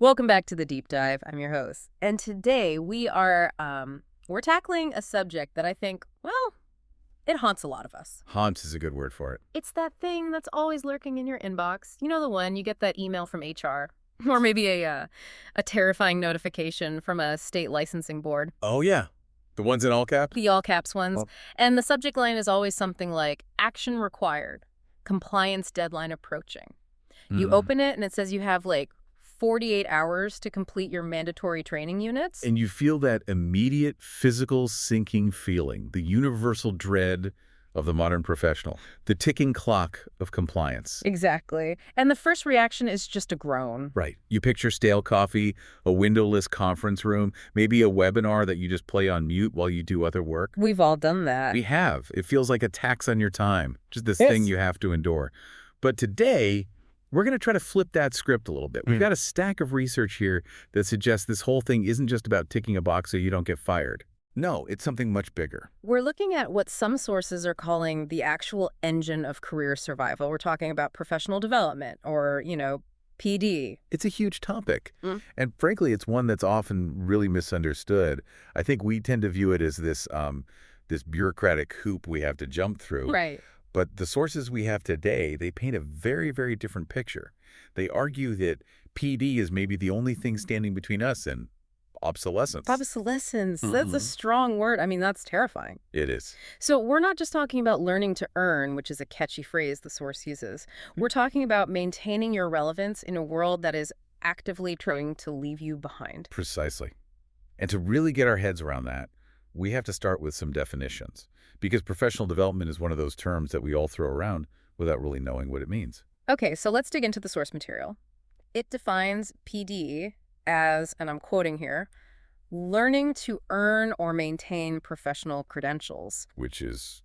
Welcome back to the Deep Dive. I'm your host. And today we're tackling a subject that I think, well, it haunts a lot of us. Haunts is a good word for it. It's that thing that's always lurking in your inbox. You know, the one you get that email from HR or maybe a terrifying notification from a state licensing board. Oh, yeah. The ones in all caps? The all caps ones. Oh. And the subject line is always something like action required, compliance deadline approaching. You open it and it says you have like 48 hours to complete your mandatory training units. And you feel that immediate physical sinking feeling, the universal dread of the modern professional, the ticking clock of compliance. Exactly. And the first reaction is just a groan. Right. You picture stale coffee, a windowless conference room, maybe a webinar that you just play on mute while you do other work. We've all done that. We have. It feels like a tax on your time, just this Yes. thing you have to endure. But today, we're going to try to flip that script a little bit. We've got a stack of research here that suggests this whole thing isn't just about ticking a box so you don't get fired. No, it's something much bigger. We're looking at what some sources are calling the actual engine of career survival. We're talking about professional development or, PD. It's a huge topic. And frankly, it's one that's often really misunderstood. I think we tend to view it as this bureaucratic hoop we have to jump through. Right. But the sources we have today, they paint a very, very different picture. They argue that PD is maybe the only thing standing between us and obsolescence. Obsolescence. That's a strong word. I mean, that's terrifying. It is. So we're not just talking about learning to earn, which is a catchy phrase the source uses. We're talking about maintaining your relevance in a world that is actively trying to leave you behind. Precisely. And to really get our heads around that, we have to start with some definitions, because professional development is one of those terms that we all throw around without really knowing what it means. Okay, so let's dig into the source material. It defines PD as, and I'm quoting here, learning to earn or maintain professional credentials. Which is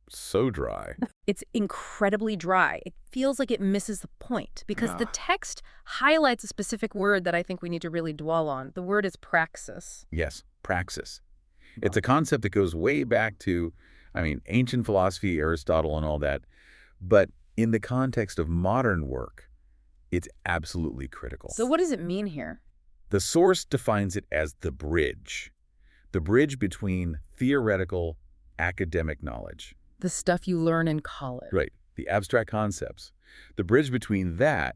so dry. It's incredibly dry. It feels like it misses the point because the text highlights a specific word that I think we need to really dwell on. The word is praxis. Yes, praxis. It's a concept that goes way back to, ancient philosophy, Aristotle and all that. But in the context of modern work, it's absolutely critical. So what does it mean here? The source defines it as the bridge between theoretical, academic knowledge. The stuff you learn in college. Right, the abstract concepts. The bridge between that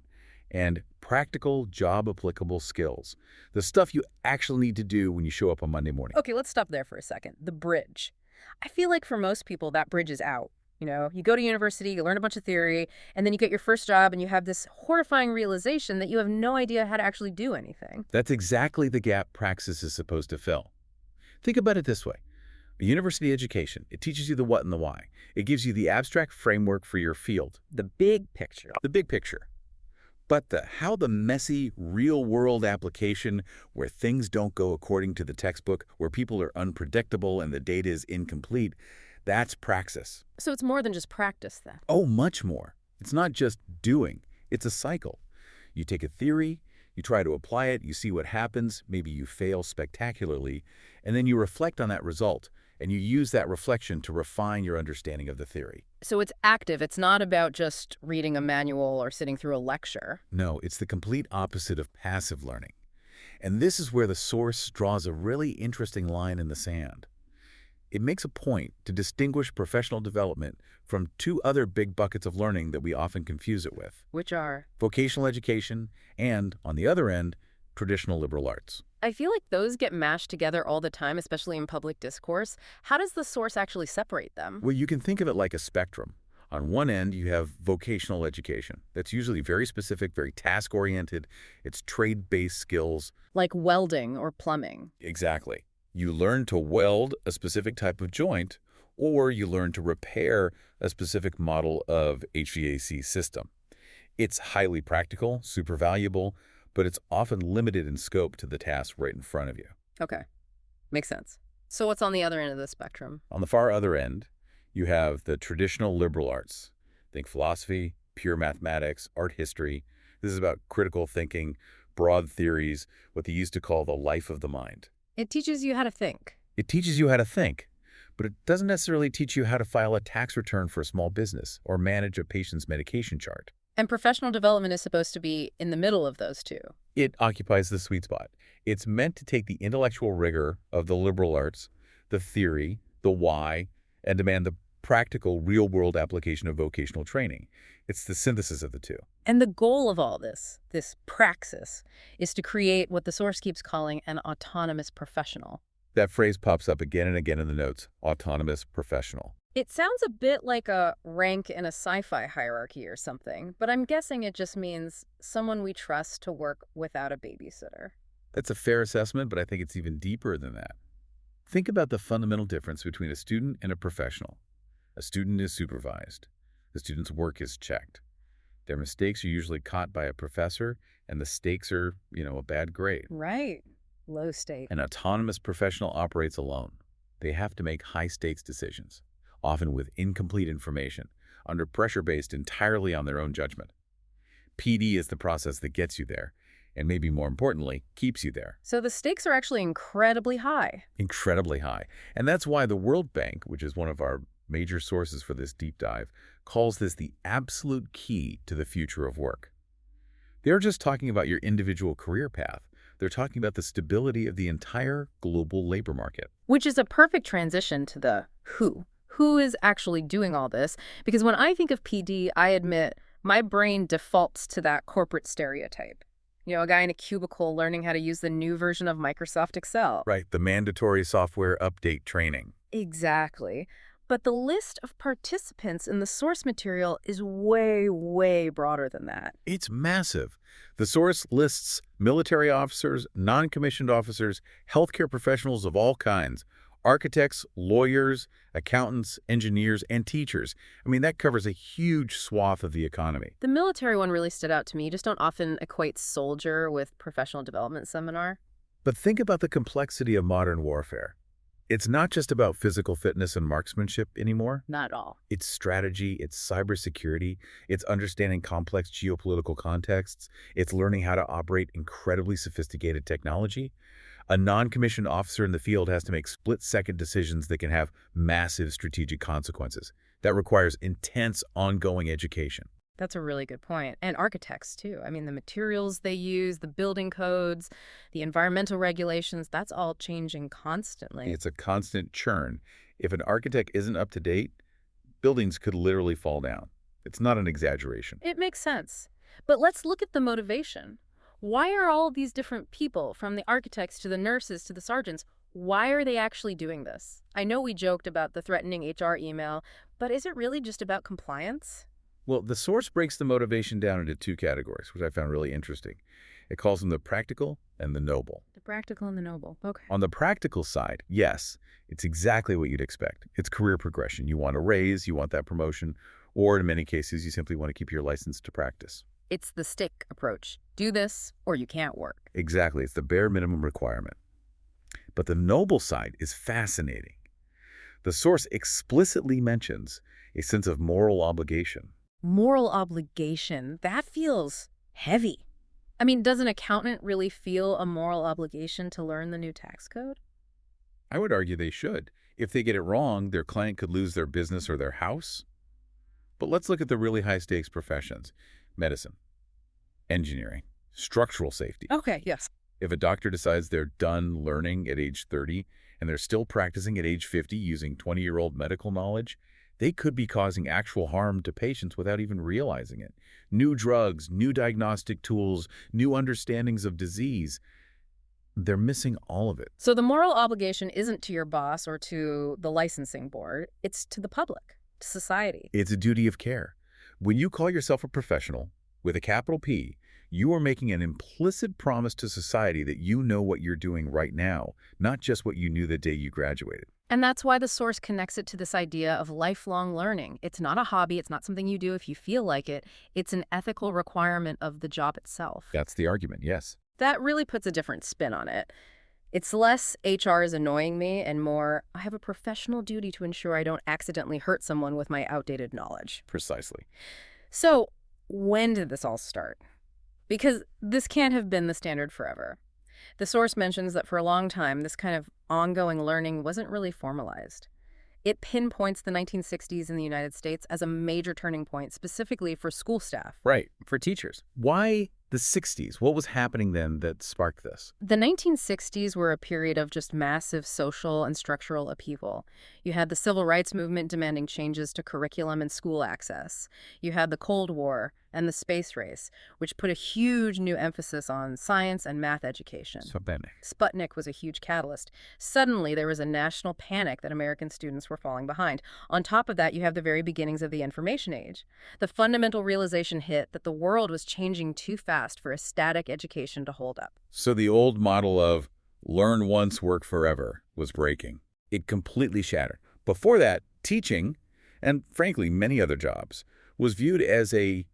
and practical, job-applicable skills. The stuff you actually need to do when you show up on Monday morning. Okay, let's stop there for a second. The bridge. I feel like for most people, that bridge is out. You go to university, you learn a bunch of theory, and then you get your first job and you have this horrifying realization that you have no idea how to actually do anything. That's exactly the gap praxis is supposed to fill. Think about it this way. A university education, it teaches you the what and the why. It gives you the abstract framework for your field. The big picture. The big picture. But how the messy, real-world application where things don't go according to the textbook, where people are unpredictable and the data is incomplete, that's praxis. So it's more than just practice, then? Oh, much more. It's not just doing. It's a cycle. You take a theory, you try to apply it, you see what happens, maybe you fail spectacularly, and then you reflect on that result, and you use that reflection to refine your understanding of the theory. So it's active. It's not about just reading a manual or sitting through a lecture. No, it's the complete opposite of passive learning. And this is where the source draws a really interesting line in the sand. It makes a point to distinguish professional development from two other big buckets of learning that we often confuse it with. Which are? Vocational education and, on the other end, traditional liberal arts. I feel like those get mashed together all the time, especially in public discourse. How does the source actually separate them? Well, you can think of it like a spectrum. On one end, you have vocational education. That's usually very specific, very task-oriented. It's trade-based skills. Like welding or plumbing. Exactly. You learn to weld a specific type of joint, or you learn to repair a specific model of HVAC system. It's highly practical, super valuable, but it's often limited in scope to the task right in front of you. Okay. Makes sense. So what's on the other end of the spectrum? On the far other end, you have the traditional liberal arts. Think philosophy, pure mathematics, art history. This is about critical thinking, broad theories, what they used to call the life of the mind. It teaches you how to think. It teaches you how to think, but it doesn't necessarily teach you how to file a tax return for a small business or manage a patient's medication chart. And professional development is supposed to be in the middle of those two. It occupies the sweet spot. It's meant to take the intellectual rigor of the liberal arts, the theory, the why, and demand the practical, real-world application of vocational training. It's the synthesis of the two. And the goal of all this praxis, is to create what the source keeps calling an autonomous professional. That phrase pops up again and again in the notes, autonomous professional. It sounds a bit like a rank in a sci-fi hierarchy or something, but I'm guessing it just means someone we trust to work without a babysitter. That's a fair assessment, but I think it's even deeper than that. Think about the fundamental difference between a student and a professional. A student is supervised. The student's work is checked. Their mistakes are usually caught by a professor, and the stakes are, a bad grade. Right. Low stake. An autonomous professional operates alone. They have to make high-stakes decisions, often with incomplete information, under pressure based entirely on their own judgment. PD is the process that gets you there, and maybe more importantly, keeps you there. So the stakes are actually incredibly high. Incredibly high. And that's why the World Bank, which is one of our major sources for this deep dive, calls this the absolute key to the future of work. They're just talking about your individual career path. They're talking about the stability of the entire global labor market. Which is a perfect transition to the who. Who is actually doing all this? Because when I think of PD, I admit my brain defaults to that corporate stereotype. A guy in a cubicle learning how to use the new version of Microsoft Excel. Right, the mandatory software update training. Exactly. But the list of participants in the source material is way, way broader than that. It's massive. The source lists military officers, non-commissioned officers, healthcare professionals of all kinds, architects, lawyers, accountants, engineers, and teachers. That covers a huge swath of the economy. The military one really stood out to me. You just don't often equate soldier with professional development seminar. But think about the complexity of modern warfare. It's not just about physical fitness and marksmanship anymore. Not at all. It's strategy, it's cybersecurity, it's understanding complex geopolitical contexts, it's learning how to operate incredibly sophisticated technology. A non-commissioned officer in the field has to make split-second decisions that can have massive strategic consequences. That requires intense, ongoing education. That's a really good point. And architects, too. The materials they use, the building codes, the environmental regulations, that's all changing constantly. It's a constant churn. If an architect isn't up to date, buildings could literally fall down. It's not an exaggeration. It makes sense. But let's look at the motivation. Why are all these different people, from the architects to the nurses to the sergeants, why are they actually doing this? I know we joked about the threatening HR email, but is it really just about compliance? Well, the source breaks the motivation down into two categories, which I found really interesting. It calls them the practical and the noble. The practical and the noble. Okay. On the practical side, yes, it's exactly what you'd expect. It's career progression. You want a raise, you want that promotion, or in many cases, you simply want to keep your license to practice. It's the stick approach. Do this or you can't work. Exactly. It's the bare minimum requirement. But the noble side is fascinating. The source explicitly mentions a sense of moral obligation. Moral obligation. That feels heavy. Does an accountant really feel a moral obligation to learn the new tax code? I would argue they should. If they get it wrong, their client could lose their business or their house. But let's look at the really high-stakes professions. Medicine, engineering, structural safety. Okay, yes. If a doctor decides they're done learning at age 30 and they're still practicing at age 50 using 20-year-old medical knowledge, they could be causing actual harm to patients without even realizing it. New drugs, new diagnostic tools, new understandings of disease. They're missing all of it. So the moral obligation isn't to your boss or to the licensing board. It's to the public, to society. It's a duty of care. When you call yourself a professional with a capital P, you are making an implicit promise to society that you know what you're doing right now, not just what you knew the day you graduated. And that's why the source connects it to this idea of lifelong learning. It's not a hobby. It's not something you do if you feel like it. It's an ethical requirement of the job itself. That's the argument, yes. That really puts a different spin on it. It's less HR is annoying me and more I have a professional duty to ensure I don't accidentally hurt someone with my outdated knowledge. Precisely. So when did this all start? Because this can't have been the standard forever. The source mentions that for a long time, this kind of ongoing learning wasn't really formalized. It pinpoints the 1960s in the United States as a major turning point, specifically for school staff. Right, for teachers. Why the 60s? What was happening then that sparked this? The 1960s were a period of just massive social and structural upheaval. You had the civil rights movement demanding changes to curriculum and school access. You had the Cold War and the space race, which put a huge new emphasis on science and math education. Sputnik was a huge catalyst. Suddenly, there was a national panic that American students were falling behind. On top of that, you have the very beginnings of the information age. The fundamental realization hit that the world was changing too fast for a static education to hold up. So the old model of learn once, work forever was breaking. It completely shattered. Before that, teaching, and frankly, many other jobs, was viewed as a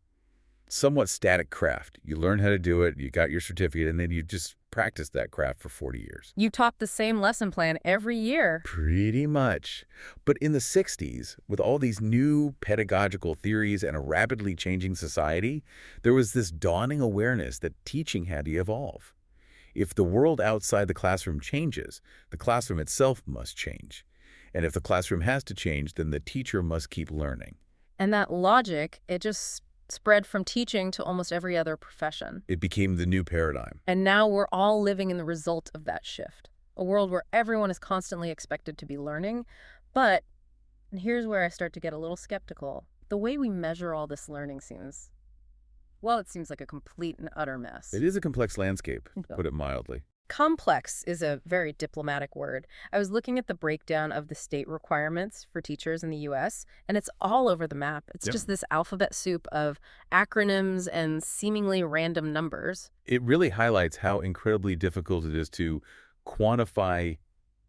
somewhat static craft. You learn how to do it, you got your certificate, and then you just practiced that craft for 40 years. You taught the same lesson plan every year. Pretty much. But in the 60s, with all these new pedagogical theories and a rapidly changing society, there was this dawning awareness that teaching had to evolve. If the world outside the classroom changes, the classroom itself must change. And if the classroom has to change, then the teacher must keep learning. And that logic, it just spread from teaching to almost every other profession. It became the new paradigm. And now we're all living in the result of that shift. A world where everyone is constantly expected to be learning. But, and here's where I start to get a little skeptical, the way we measure all this learning seems, well, it seems like a complete and utter mess. It is a complex landscape, to put it mildly. Complex is a very diplomatic word. I was looking at the breakdown of the state requirements for teachers in the U.S., and it's all over the map. It's just this alphabet soup of acronyms and seemingly random numbers. It really highlights how incredibly difficult it is to quantify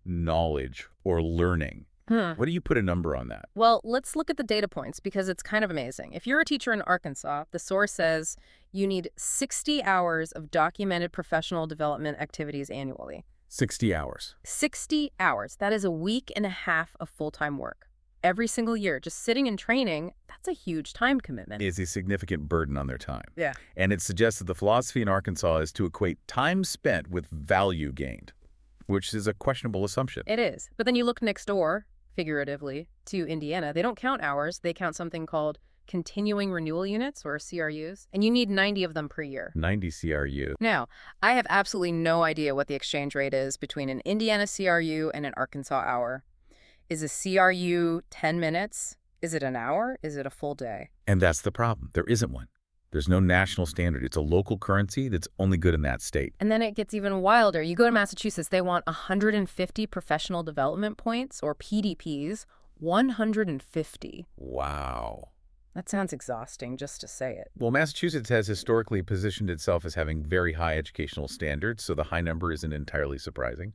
knowledge or learning. What do you put a number on that? Well, let's look at the data points because it's kind of amazing. If you're a teacher in Arkansas, the source says you need 60 hours of documented professional development activities annually. 60 hours. 60 hours. That is a week and a half of full-time work. Every single year, just sitting and training, that's a huge time commitment. Is a significant burden on their time. Yeah. And it suggests that the philosophy in Arkansas is to equate time spent with value gained, which is a questionable assumption. It is. But then you look next door, figuratively, to Indiana. They don't count hours. They count something called continuing renewal units, or CRUs, and you need 90 of them per year. 90 CRU. Now, I have absolutely no idea what the exchange rate is between an Indiana CRU and an Arkansas hour. Is a CRU 10 minutes? Is it an hour? Is it a full day? And that's the problem. There isn't one. There's no national standard. It's a local currency that's only good in that state. And then it gets even wilder. You go to Massachusetts, they want 150 professional development points, or PDPs. 150. Wow. That sounds exhausting just to say it. Well, Massachusetts has historically positioned itself as having very high educational standards, so the high number isn't entirely surprising.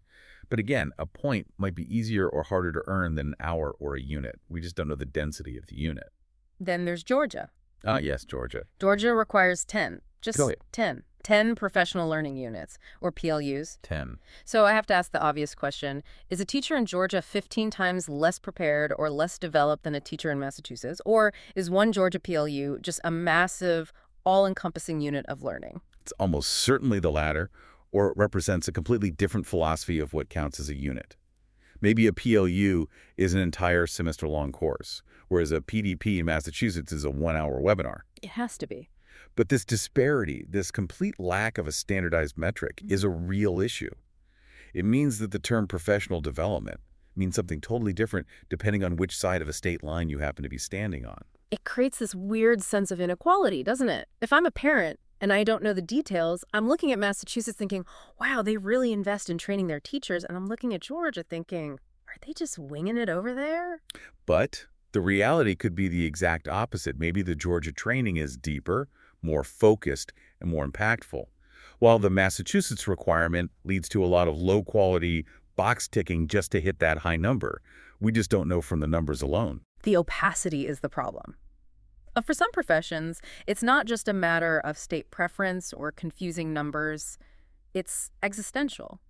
But again, a point might be easier or harder to earn than an hour or a unit. We just don't know the density of the unit. Then there's Georgia. Ah, yes, Georgia. Georgia requires 10. Just 10. 10 professional learning units, or PLUs. 10. So I have to ask the obvious question. Is a teacher in Georgia 15 times less prepared or less developed than a teacher in Massachusetts? Or is one Georgia PLU just a massive, all-encompassing unit of learning? It's almost certainly the latter, or it represents a completely different philosophy of what counts as a unit. Maybe a PLU is an entire semester-long course, whereas a PDP in Massachusetts is a one-hour webinar. It has to be. But this disparity, this complete lack of a standardized metric, is a real issue. It means that the term professional development means something totally different depending on which side of a state line you happen to be standing on. It creates this weird sense of inequality, doesn't it? If I'm a parent and I don't know the details, I'm looking at Massachusetts thinking, wow, they really invest in training their teachers. And I'm looking at Georgia thinking, are they just winging it over there? But the reality could be the exact opposite. Maybe the Georgia training is deeper, more focused, and more impactful, while the Massachusetts requirement leads to a lot of low-quality box ticking just to hit that high number. We just don't know from the numbers alone. The opacity is the problem. For some professions, it's not just a matter of state preference or confusing numbers. It's existential.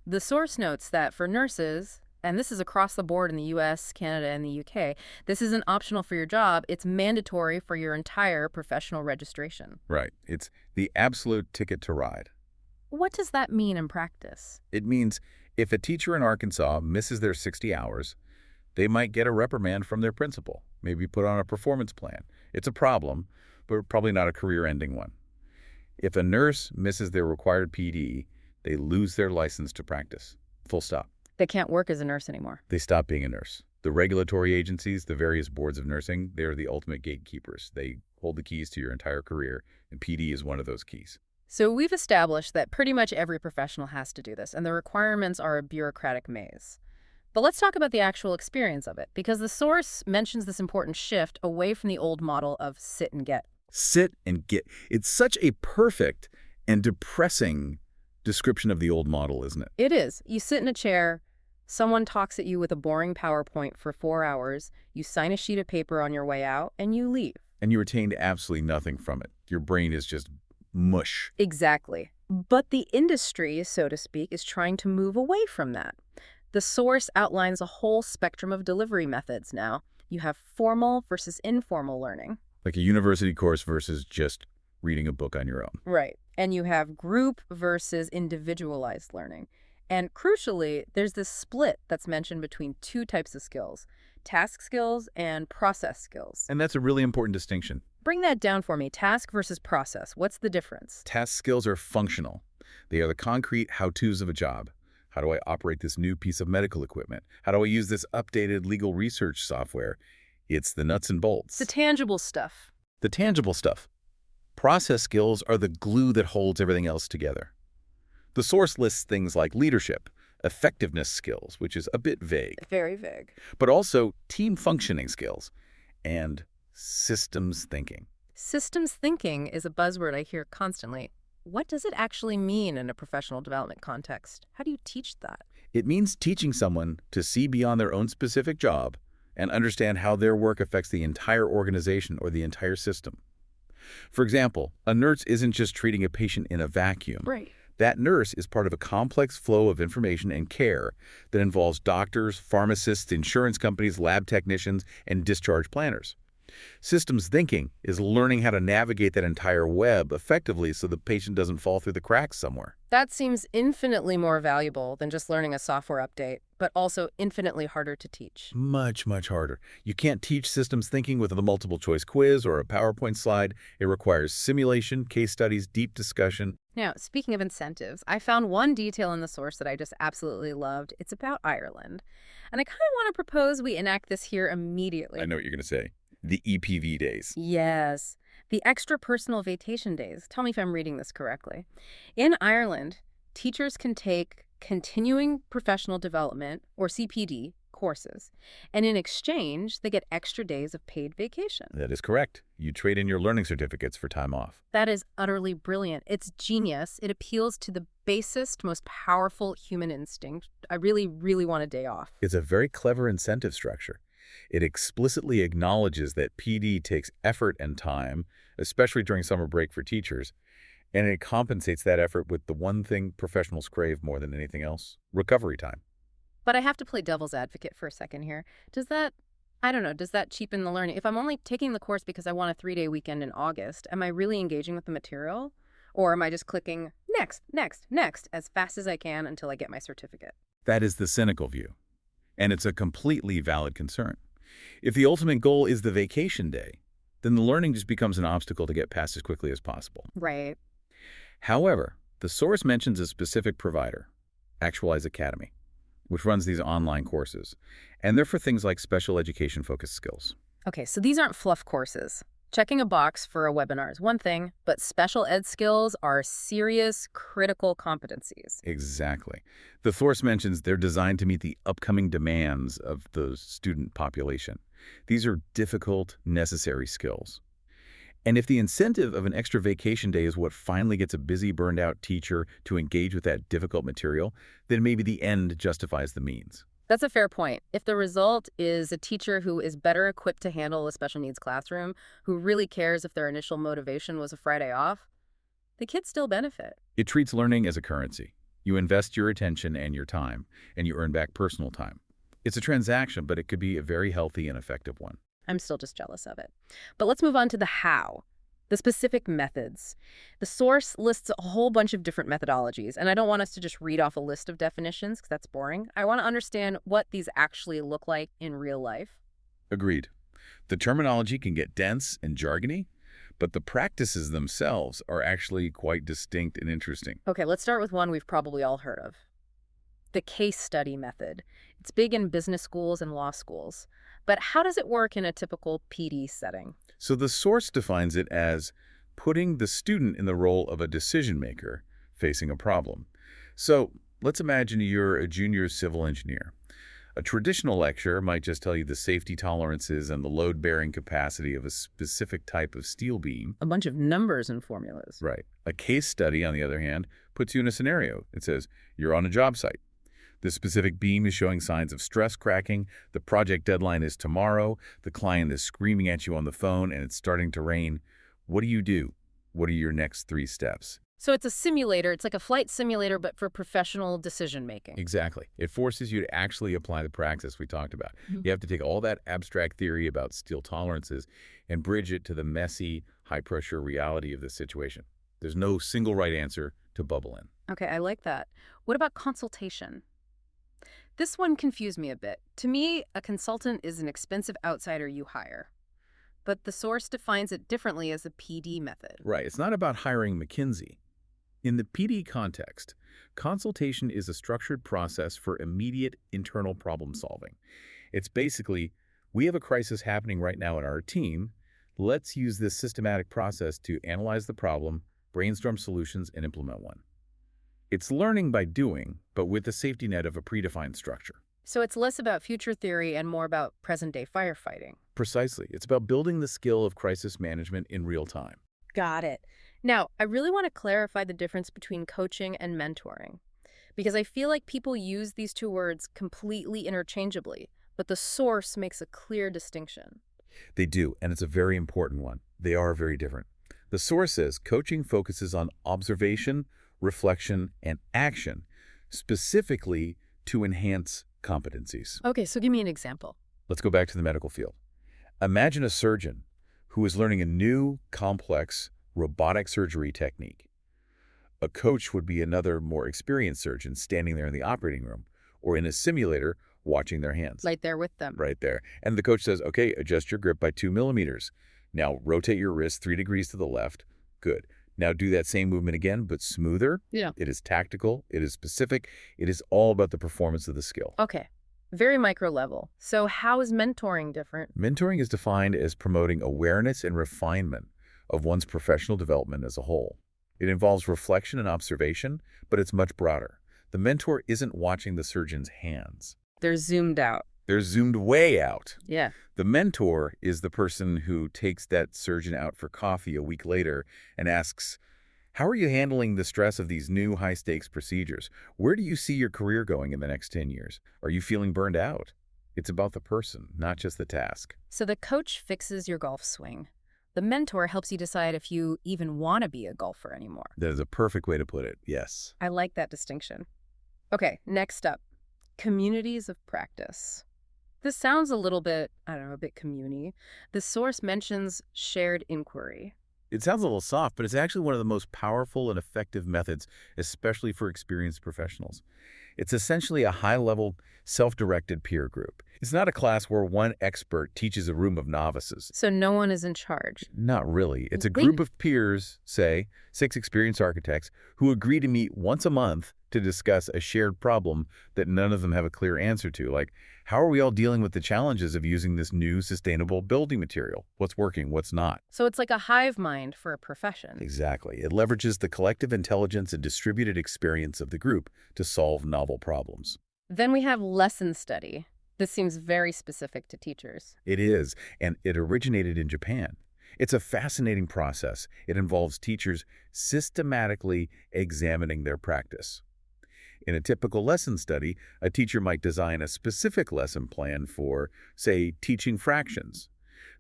The source notes that for nurses, and this is across the board in the US, Canada, and the UK, this isn't optional for your job. It's mandatory for your entire professional registration. Right. It's the absolute ticket to ride. What does that mean in practice? It means if a teacher in Arkansas misses their 60 hours, They might get a reprimand from their principal, maybe put on a performance plan. It's a problem, but probably not a career-ending one. If a nurse misses their required PD, they lose their license to practice. Full stop. They can't work as a nurse anymore. They stop being a nurse. The regulatory agencies, the various boards of nursing, they're the ultimate gatekeepers. They hold the keys to your entire career, and PD is one of those keys. So we've established that pretty much every professional has to do this, and the requirements are a bureaucratic maze. But let's talk about the actual experience of it, because the source mentions this important shift away from the old model of sit and get. Sit and get. It's such a perfect and depressing description of the old model, isn't it? It is. You sit in a chair, someone talks at you with a boring PowerPoint for 4 hours, you sign a sheet of paper on your way out, and you leave. And you retained absolutely nothing from it. Your brain is just mush. Exactly. But the industry, so to speak, is trying to move away from that. The source outlines a whole spectrum of delivery methods now. You have formal versus informal learning. Like a university course versus just reading a book on your own. Right. And you have group versus individualized learning. And crucially, there's this split that's mentioned between two types of skills, task skills and process skills. And that's a really important distinction. Bring that down for me. Task versus process. What's the difference? Task skills are functional. They are the concrete how-tos of a job. How do I operate this new piece of medical equipment? How do I use this updated legal research software? It's the nuts and bolts. The tangible stuff. The tangible stuff. Process skills are the glue that holds everything else together. The source lists things like leadership, effectiveness skills, which is a bit vague, Very vague. but also team functioning skills and systems thinking. Systems thinking is a buzzword I hear constantly. What does it actually mean in a professional development context? How do you teach that? It means teaching someone to see beyond their own specific job and understand how their work affects the entire organization or the entire system. For example, a nurse isn't just treating a patient in a vacuum. Right. That nurse is part of a complex flow of information and care that involves doctors, pharmacists, insurance companies, lab technicians, and discharge planners. Systems thinking is learning how to navigate that entire web effectively so the patient doesn't fall through the cracks somewhere. That seems infinitely more valuable than just learning a software update, but also infinitely harder to teach. Much, much harder. You can't teach systems thinking with a multiple choice quiz or a PowerPoint slide. It requires simulation, case studies, deep discussion. Now, speaking of incentives, I found one detail in the source that I just absolutely loved. It's about Ireland. And I kind of want to propose we enact this here immediately. I know what you're going to say. The EPV days. Yes. The extra personal vacation days. Tell me if I'm reading this correctly. In Ireland, teachers can take continuing professional development, or CPD, courses. And in exchange, they get extra days of paid vacation. That is correct. You trade in your learning certificates for time off. That is utterly brilliant. It's genius. It appeals to the basest, most powerful human instinct. I really, really want a day off. It's a very clever incentive structure. It explicitly acknowledges that PD takes effort and time, especially during summer break for teachers, and it compensates that effort with the one thing professionals crave more than anything else: recovery time. But I have to play devil's advocate for a second here. Does that, I don't know, does that cheapen the learning? If I'm only taking the course because I want a 3-day weekend in August, am I really engaging with the material? Or am I just clicking next, next, next as fast as I can until I get my certificate? That is the cynical view, and it's a completely valid concern. If the ultimate goal is the vacation day, then the learning just becomes an obstacle to get past as quickly as possible. Right. However, the source mentions a specific provider, Actualize Academy, which runs these online courses, and they're for things like special education-focused skills. Okay, so these aren't fluff courses. Checking a box for a webinar is one thing, but special ed skills are serious, critical competencies. Exactly. The source mentions they're designed to meet the upcoming demands of the student population. These are difficult, necessary skills. And if the incentive of an extra vacation day is what finally gets a busy, burned-out teacher to engage with that difficult material, then maybe the end justifies the means. That's a fair point. If the result is a teacher who is better equipped to handle a special needs classroom, who really cares if their initial motivation was a Friday off, the kids still benefit. It treats learning as a currency. You invest your attention and your time, and you earn back personal time. It's a transaction, but it could be a very healthy and effective one. I'm still just jealous of it. But let's move on to the how. The specific methods. The source lists a whole bunch of different methodologies, and I don't want us to just read off a list of definitions because that's boring. I want to understand what these actually look like in real life. Agreed. The terminology can get dense and jargony, but the practices themselves are actually quite distinct and interesting. Okay, let's start with one we've probably all heard of. The case study method. It's big in business schools and law schools. But how does it work in a typical PD setting? So the source defines it as putting the student in the role of a decision maker facing a problem. So let's imagine you're a junior civil engineer. A traditional lecture might just tell you the safety tolerances and the load-bearing capacity of a specific type of steel beam. A bunch of numbers and formulas. Right. A case study, on the other hand, puts you in a scenario. It says, you're on a job site. The specific beam is showing signs of stress cracking, the project deadline is tomorrow, the client is screaming at you on the phone, and it's starting to rain. What do you do? What are your next 3 steps? So it's a simulator. It's like a flight simulator, but for professional decision making. Exactly. It forces you to actually apply the practice we talked about. Mhm. You have to take all that abstract theory about steel tolerances and bridge it to the messy, high-pressure reality of the situation. There's no single right answer to bubble in. Okay, I like that. What about consultation? This one confused me a bit. To me, a consultant is an expensive outsider you hire. But the source defines it differently as a PD method. Right. It's not about hiring McKinsey. In the PD context, consultation is a structured process for immediate internal problem solving. It's basically, we have a crisis happening right now in our team. Let's use this systematic process to analyze the problem, brainstorm solutions, and implement one. It's learning by doing, but with the safety net of a predefined structure. So it's less about future theory and more about present-day firefighting. Precisely. It's about building the skill of crisis management in real time. Got it. Now, I really want to clarify the difference between coaching and mentoring, because I feel like people use these two words completely interchangeably, but the source makes a clear distinction. They do, and it's a very important one. They are very different. The source says coaching focuses on observation, reflection, and action, specifically to enhance competencies. Okay, so give me an example. Let's go back to the medical field. Imagine a surgeon who is learning a new, complex robotic surgery technique. A coach would be another more experienced surgeon standing there in the operating room or in a simulator watching their hands. Right there with them. Right there. And the coach says, okay, adjust your grip by 2 millimeters. Now rotate your wrist 3 degrees to the left. Good. Now do that same movement again, but smoother. Yeah. It is tactical. It is specific. It is all about the performance of the skill. Okay, very micro level. So how is mentoring different? Mentoring is defined as promoting awareness and refinement of one's professional development as a whole. It involves reflection and observation, but it's much broader. The mentor isn't watching the surgeon's hands. They're zoomed out. They're zoomed way out. Yeah. The mentor is the person who takes that surgeon out for coffee a week later and asks, how are you handling the stress of these new high-stakes procedures? Where do you see your career going in the next 10 years? Are you feeling burned out? It's about the person, not just the task. So the coach fixes your golf swing. The mentor helps you decide if you even want to be a golfer anymore. That is a perfect way to put it, yes. I like that distinction. Okay, next up, communities of practice. This sounds a little bit, I don't know, a bit community. The source mentions shared inquiry. It sounds a little soft, but it's actually one of the most powerful and effective methods, especially for experienced professionals. It's essentially a high-level, self-directed peer group. It's not a class where one expert teaches a room of novices. So no one is in charge. Not really. It's a group of peers, say, 6 experienced architects, who agree to meet once a month to discuss a shared problem that none of them have a clear answer to. Like, how are we all dealing with the challenges of using this new sustainable building material? What's working, what's not? So it's like a hive mind for a profession. Exactly. It leverages the collective intelligence and distributed experience of the group to solve novel problems. Then we have lesson study. This seems very specific to teachers. It is, and it originated in Japan. It's a fascinating process. It involves teachers systematically examining their practice. In a typical lesson study, a teacher might design a specific lesson plan for, say, teaching fractions.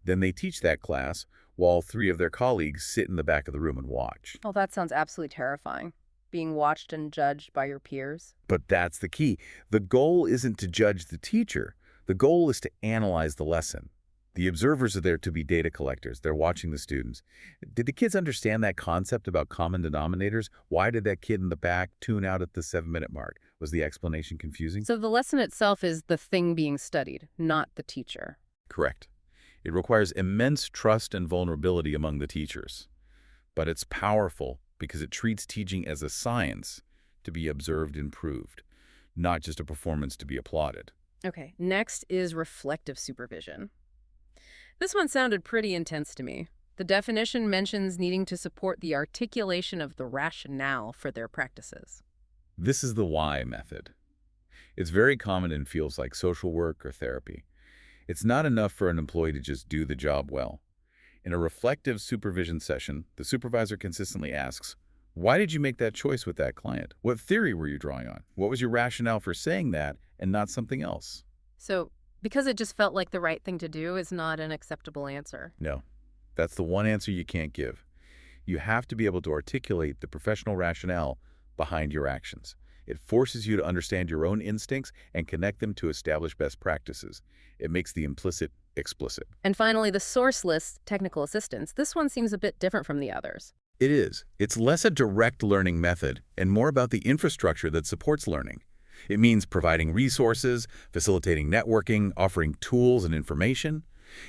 Then they teach that class while 3 of their colleagues sit in the back of the room and watch. Oh, that sounds absolutely terrifying. Being watched and judged by your peers. But that's the key. The goal isn't to judge the teacher. The goal is to analyze the lesson. The observers are there to be data collectors. They're watching the students. Did the kids understand that concept about common denominators? Why did that kid in the back tune out at the 7-minute mark? Was the explanation confusing? So the lesson itself is the thing being studied, not the teacher. Correct. It requires immense trust and vulnerability among the teachers. But it's powerful because it treats teaching as a science to be observed and proved, not just a performance to be applauded. Okay, next is reflective supervision. This one sounded pretty intense to me. The definition mentions needing to support the articulation of the rationale for their practices. This is the why method. It's very common in fields like social work or therapy. It's not enough for an employee to just do the job well. In a reflective supervision session, the supervisor consistently asks, why did you make that choice with that client? What theory were you drawing on? What was your rationale for saying that and not something else? So, because it just felt like the right thing to do is not an acceptable answer. No, that's the one answer you can't give. You have to be able to articulate the professional rationale behind your actions. It forces you to understand your own instincts and connect them to established best practices. It makes the implicit explicit. And finally, the source list technical assistance. This one seems a bit different from the others. It is. It's less a direct learning method and more about the infrastructure that supports learning. It means providing resources, facilitating networking, offering tools and information.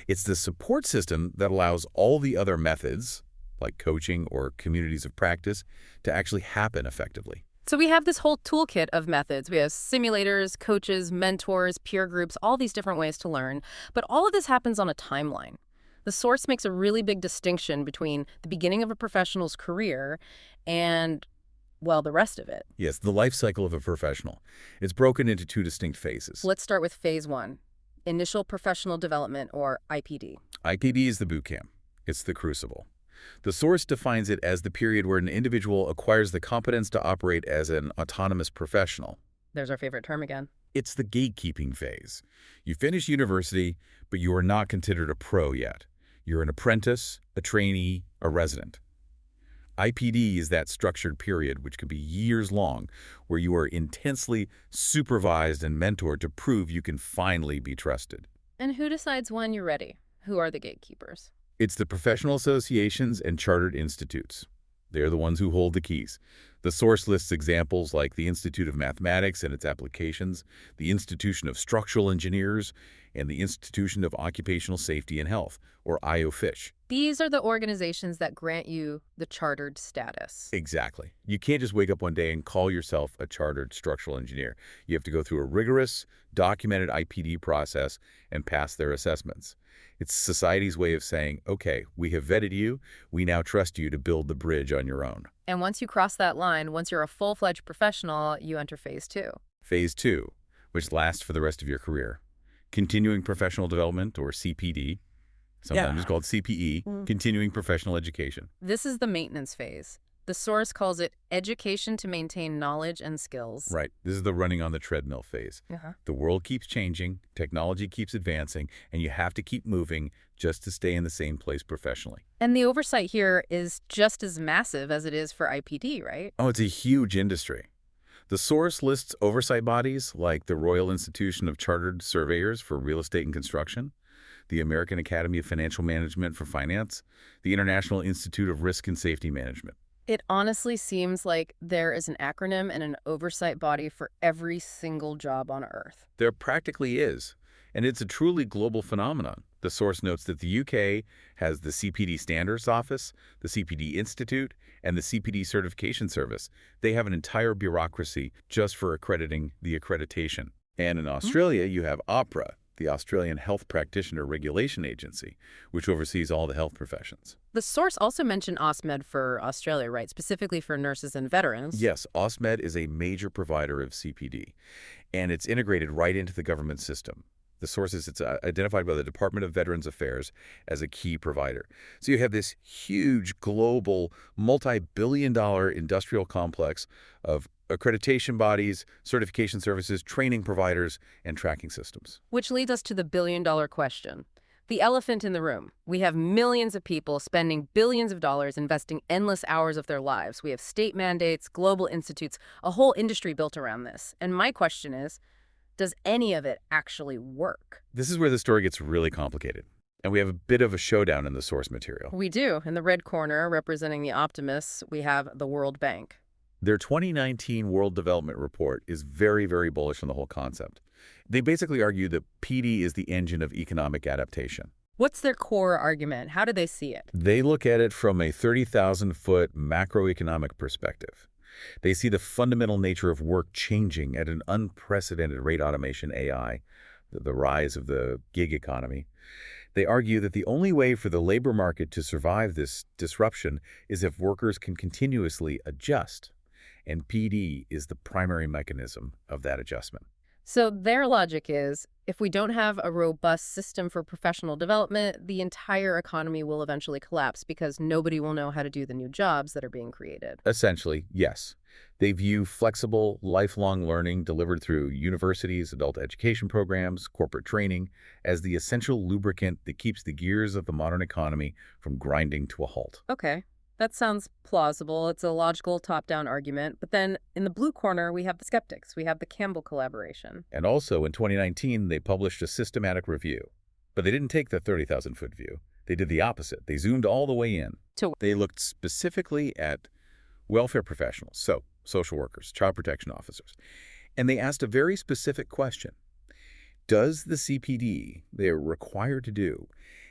It's the support system that allows all the other methods, like coaching or communities of practice, to actually happen effectively. So we have this whole toolkit of methods. We have simulators, coaches, mentors, peer groups, all these different ways to learn. But all of this happens on a timeline. The source makes a really big distinction between the beginning of a professional's career and, well, the rest of it. Yes, the life cycle of a professional. It's broken into two distinct phases. Let's start with phase one, initial professional development, or IPD. IPD is the boot camp. It's the crucible. The source defines it as the period where an individual acquires the competence to operate as an autonomous professional. There's our favorite term again. It's the gatekeeping phase. You finish university, but you are not considered a pro yet. You're an apprentice, a trainee, a resident. IPD is that structured period, which can be years long, where you are intensely supervised and mentored to prove you can finally be trusted. And who decides when you're ready? Who are the gatekeepers? It's the professional associations and chartered institutes. They're the ones who hold the keys. The source lists examples like the Institute of Mathematics and its applications, the Institution of Structural Engineers, and the Institution of Occupational Safety and Health, or IOFISH. These are the organizations that grant you the chartered status. Exactly. You can't just wake up one day and call yourself a chartered structural engineer. You have to go through a rigorous, documented IPD process and pass their assessments. It's society's way of saying, okay, we have vetted you, we now trust you to build the bridge on your own. And once you cross that line, once you're a full-fledged professional, you enter phase two. Phase 2, which lasts for the rest of your career. Continuing Professional Development, or CPD, sometimes it's called CPE, Continuing Professional Education. This is the maintenance phase. The source calls it education to maintain knowledge and skills. Right. This is the running on the treadmill phase. The world keeps changing, technology keeps advancing, and you have to keep moving just to stay in the same place professionally. And the oversight here is just as massive as it is for IPD, right? Oh, it's a huge industry. The source lists oversight bodies like the Royal Institution of Chartered Surveyors for Real Estate and Construction, the American Academy of Financial Management for Finance, the International Institute of Risk and Safety Management. It honestly seems like there is an acronym and an oversight body for every single job on Earth. There practically is, and it's a truly global phenomenon. The source notes that the UK has the CPD Standards Office, the CPD Institute, and the CPD Certification Service. They have an entire bureaucracy just for accrediting the accreditation. And in Australia, you have AHPRA, the Australian Health Practitioner Regulation Agency, which oversees all the health professions. The source also mentioned OSMED for Australia, right? Specifically for nurses and veterans. Yes, OSMED is a major provider of CPD, and it's integrated right into the government system. The source is it's identified by the Department of Veterans Affairs as a key provider. So you have this huge global multi-billion-dollar industrial complex of accreditation bodies, certification services, training providers, and tracking systems. Which leads us to the billion-dollar question. The elephant in the room. We have millions of people spending billions of dollars investing endless hours of their lives. We have state mandates, global institutes, a whole industry built around this. And my question is, does any of it actually work? This is where the story gets really complicated. And we have a bit of a showdown in the source material. We do. In the red corner, representing the optimists, we have the World Bank. Their 2019 World Development Report is very, very bullish on the whole concept. They basically argue that PD is the engine of economic adaptation. What's their core argument? How do they see it? They look at it from a 30,000-foot macroeconomic perspective. They see the fundamental nature of work changing at an unprecedented rate. Automation, AI, the rise of the gig economy. They argue that the only way for the labor market to survive this disruption is if workers can continuously adjust, and PD is the primary mechanism of that adjustment. So their logic is, if we don't have a robust system for professional development, the entire economy will eventually collapse because nobody will know how to do the new jobs that are being created. Essentially, yes. They view flexible, lifelong learning delivered through universities, adult education programs, corporate training as the essential lubricant that keeps the gears of the modern economy from grinding to a halt. Okay, that sounds plausible. It's a logical top-down argument. But then in the blue corner, we have the skeptics. We have the Campbell collaboration. And also, in 2019, they published a systematic review. But they didn't take the 30,000-foot view. They did the opposite. They zoomed all the way in. They looked specifically at welfare professionals, so social workers, child protection officers. And they asked a very specific question. Does the CPD they're required to do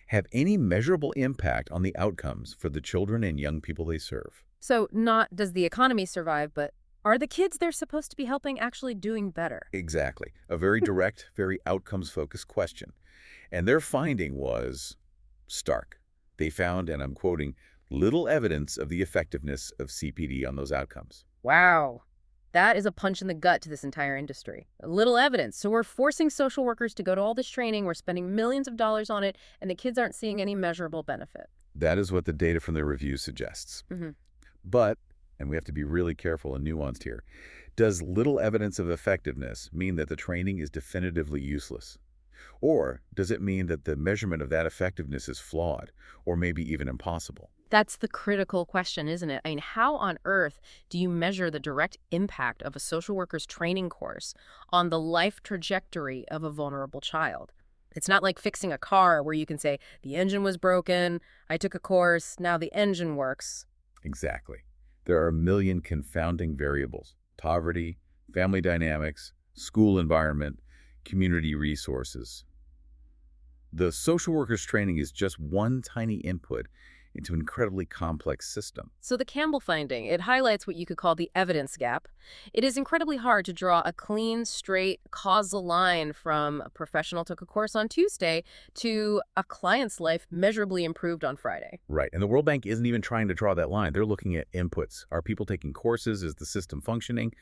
have any measurable impact on the outcomes for the children and young people they serve? So not does the economy survive, but are the kids they're supposed to be helping actually doing better? Exactly. A very direct, very outcomes-focused question. And their finding was stark. They found, and I'm quoting, little evidence of the effectiveness of CPD on those outcomes. Wow. That is a punch in the gut to this entire industry. Little evidence. So we're forcing social workers to go to all this training, we're spending millions of dollars on it, and the kids aren't seeing any measurable benefit. That is what the data from their review suggests. But, and we have to be really careful and nuanced here, does little evidence of effectiveness mean that the training is definitively useless? Or does it mean that the measurement of that effectiveness is flawed, or maybe even impossible? That's the critical question, isn't it? I mean, how on earth do you measure the direct impact of a social worker's training course on the life trajectory of a vulnerable child? It's not like fixing a car where you can say, the engine was broken, I took a course, now the engine works. Exactly. There are a million confounding variables: poverty, family dynamics, school environment, community resources. The social worker's training is just one tiny input into an incredibly complex system. So the Campbell finding, it highlights what you could call the evidence gap. It is incredibly hard to draw a clean, straight, causal line from a professional took a course on Tuesday to a client's life measurably improved on Friday. Right, and the World Bank isn't even trying to draw that line. They're looking at inputs. Are people taking courses? Is the system functioning?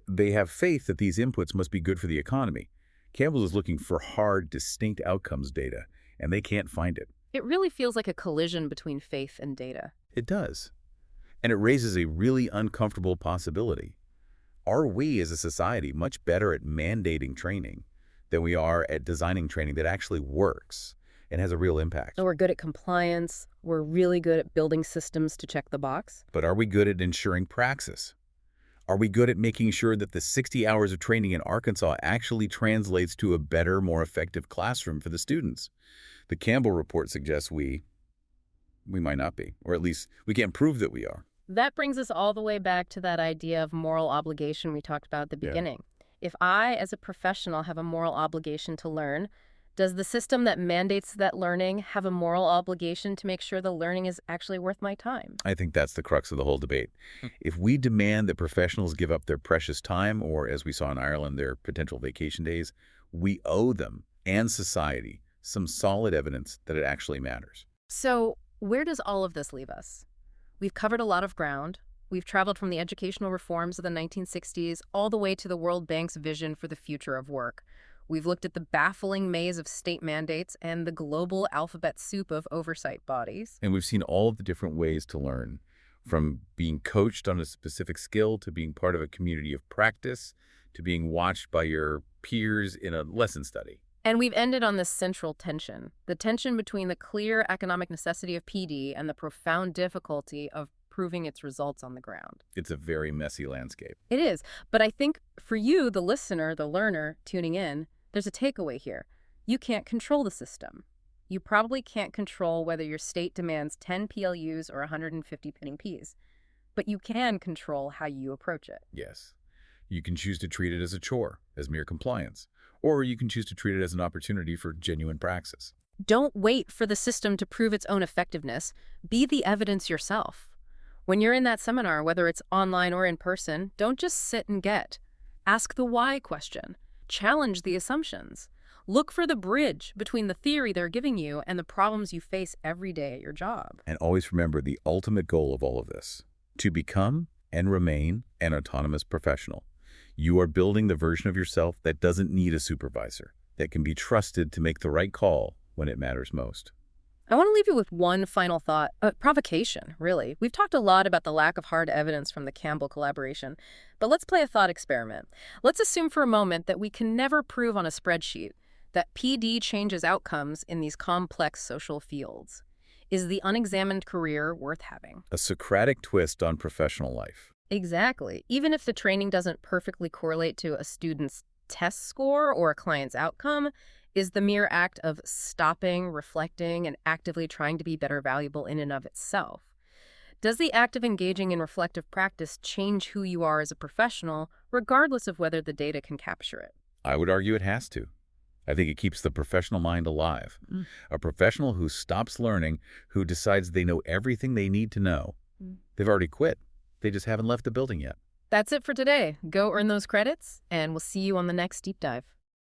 They have faith that these inputs must be good for the economy. Campbell is looking for hard, distinct outcomes data, and they can't find it. It really feels like a collision between faith and data. It does. And it raises a really uncomfortable possibility. Are we as a society much better at mandating training than we are at designing training that actually works and has a real impact? So we're good at compliance. We're really good at building systems to check the box. But are we good at ensuring praxis? Are we good at making sure that the 60 hours of training in Arkansas actually translates to a better, more effective classroom for the students? The Campbell report suggests we might not be, or at least we can't prove that we are. That brings us all the way back to that idea of moral obligation we talked about at the beginning. If I, as a professional, have a moral obligation to learn, does the system that mandates that learning have a moral obligation to make sure the learning is actually worth my time? I think that's the crux of the whole debate. If we demand that professionals give up their precious time, or as we saw in Ireland, their potential vacation days, we owe them and society some solid evidence that it actually matters. So where does all of this leave us? We've covered a lot of ground. We've traveled from the educational reforms of the 1960s all the way to the World Bank's vision for the future of work. We've looked at the baffling maze of state mandates and the global alphabet soup of oversight bodies. And we've seen all of the different ways to learn, from being coached on a specific skill to being part of a community of practice to being watched by your peers in a lesson study. And we've ended on this central tension, the tension between the clear economic necessity of PD and the profound difficulty of proving its results on the ground. It's a very messy landscape. It is. But I think for you, the listener, the learner tuning in, there's a takeaway here. You can't control the system. You probably can't control whether your state demands 10 PLUs or 150 pinning Ps, but you can control how you approach it. Yes. You can choose to treat it as a chore, as mere compliance, or you can choose to treat it as an opportunity for genuine praxis. Don't wait for the system to prove its own effectiveness. Be the evidence yourself. When you're in that seminar, whether it's online or in person, don't just sit and get. Ask the why question. Challenge the assumptions. Look for the bridge between the theory they're giving you and the problems you face every day at your job. And always remember the ultimate goal of all of this: to become and remain an autonomous professional. You are building the version of yourself that doesn't need a supervisor, that can be trusted to make the right call when it matters most. I want to leave you with one final thought, a provocation, really. We've talked a lot about the lack of hard evidence from the Campbell collaboration, but let's play a thought experiment. Let's assume for a moment that we can never prove on a spreadsheet that PD changes outcomes in these complex social fields. Is the unexamined career worth having? A Socratic twist on professional life. Exactly. Even if the training doesn't perfectly correlate to a student's test score or a client's outcome, is the mere act of stopping, reflecting, and actively trying to be better valuable in and of itself? Does the act of engaging in reflective practice change who you are as a professional, regardless of whether the data can capture it? I would argue it has to. I think it keeps the professional mind alive. A professional who stops learning, who decides they know everything they need to know, they've already quit. They just haven't left the building yet. That's it for today. Go earn those credits, and we'll see you on the next deep dive.